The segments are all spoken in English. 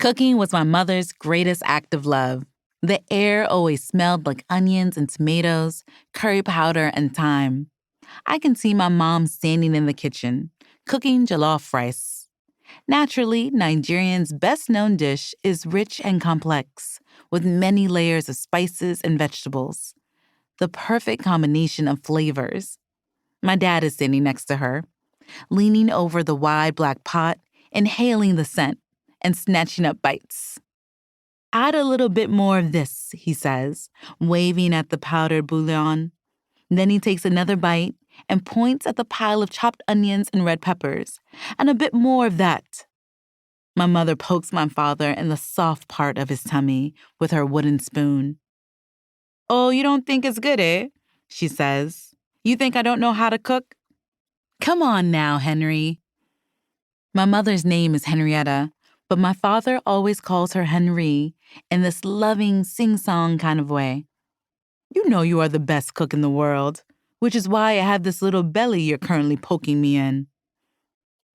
Cooking was my mother's greatest act of love. The air always smelled like onions and tomatoes, curry powder, and thyme. I can see my mom standing in the kitchen, cooking jollof rice. Naturally, Nigerian's best-known dish is rich and complex, with many layers of spices and vegetables. The perfect combination of flavors. My dad is standing next to her, leaning over the wide black pot, inhaling the scent, and snatching up bites. Add a little bit more of this, he says, waving at the powdered bouillon. Then he takes another bite and points at the pile of chopped onions and red peppers, and a bit more of that. My mother pokes my father in the soft part of his tummy with her wooden spoon. "Oh, you don't think it's good, eh?" she says. "You think I don't know how to cook?" "Come on now, Henry." My mother's name is Henrietta, but my father always calls her Henry in this loving, sing-song kind of way. "You know you are the best cook in the world, which is why I have this little belly you're currently poking me in."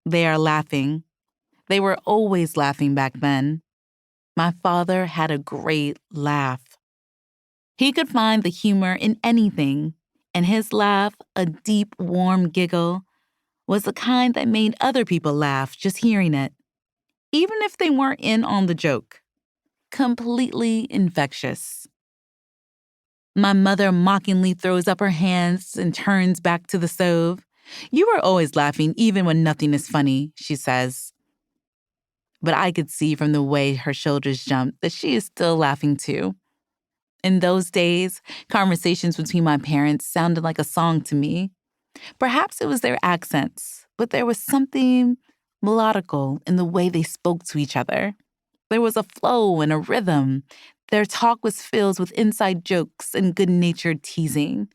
They are laughing. They were always laughing back then. My father had a great laugh. He could find the humor in anything, and his laugh, a deep, warm giggle, was the kind that made other people laugh just hearing it, even if they weren't in on the joke. Completely infectious. My mother mockingly throws up her hands and turns back to the stove. "You are always laughing even when nothing is funny," she says. But I could see from the way her shoulders jumped that she is still laughing too. In those days, conversations between my parents sounded like a song to me. Perhaps it was their accents, but there was something melodical in the way they spoke to each other. There was a flow and a rhythm. Their talk was filled with inside jokes and good-natured teasing.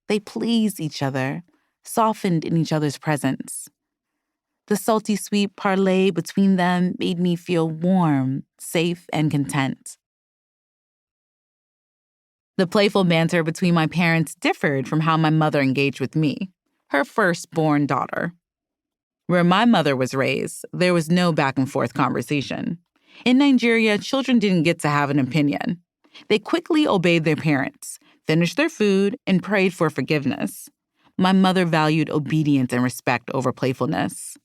They pleased each other, softened in each other's presence. The salty sweet parley between them made me feel warm, safe, and content. The playful banter between my parents differed from how my mother engaged with me, her firstborn daughter. Where my mother was raised, there was no back-and-forth conversation. In Nigeria, children didn't get to have an opinion. They quickly obeyed their parents, finished their food, and prayed for forgiveness. My mother valued obedience and respect over playfulness.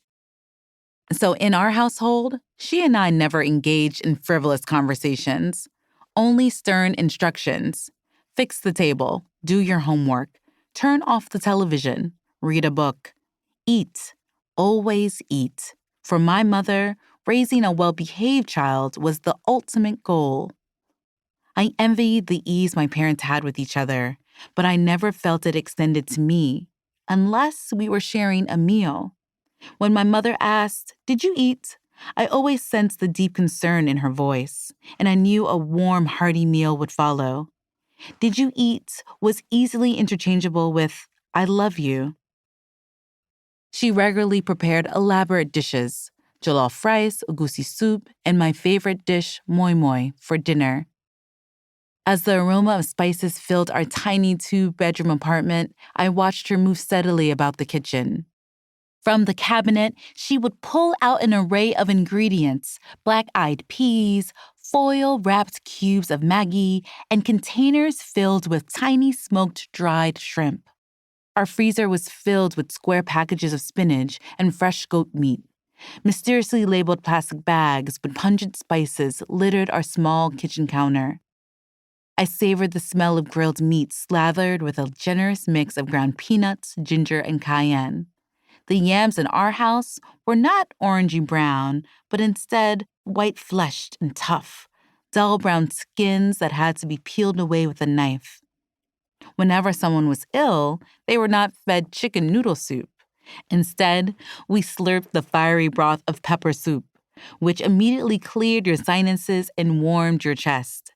So in our household, she and I never engaged in frivolous conversations, only stern instructions. Fix the table, do your homework, turn off the television, read a book. Eat, always eat. For my mother, raising a well-behaved child was the ultimate goal. I envied the ease my parents had with each other, but I never felt it extended to me, unless we were sharing a meal. When my mother asked, "Did you eat?" I always sensed the deep concern in her voice, and I knew a warm, hearty meal would follow. "Did you eat?" was easily interchangeable with, "I love you." She regularly prepared elaborate dishes, jollof rice, egusi soup, and my favorite dish, moi moi, for dinner. As the aroma of spices filled our tiny two-bedroom apartment, I watched her move steadily about the kitchen. From the cabinet, she would pull out an array of ingredients, black-eyed peas, foil-wrapped cubes of Maggi, and containers filled with tiny smoked dried shrimp. Our freezer was filled with square packages of spinach and fresh goat meat. Mysteriously labeled plastic bags with pungent spices littered our small kitchen counter. I savored the smell of grilled meat slathered with a generous mix of ground peanuts, ginger, and cayenne. The yams in our house were not orangey brown, but instead white-fleshed and tough, dull brown skins that had to be peeled away with a knife. Whenever someone was ill, they were not fed chicken noodle soup. Instead, we slurped the fiery broth of pepper soup, which immediately cleared your sinuses and warmed your chest.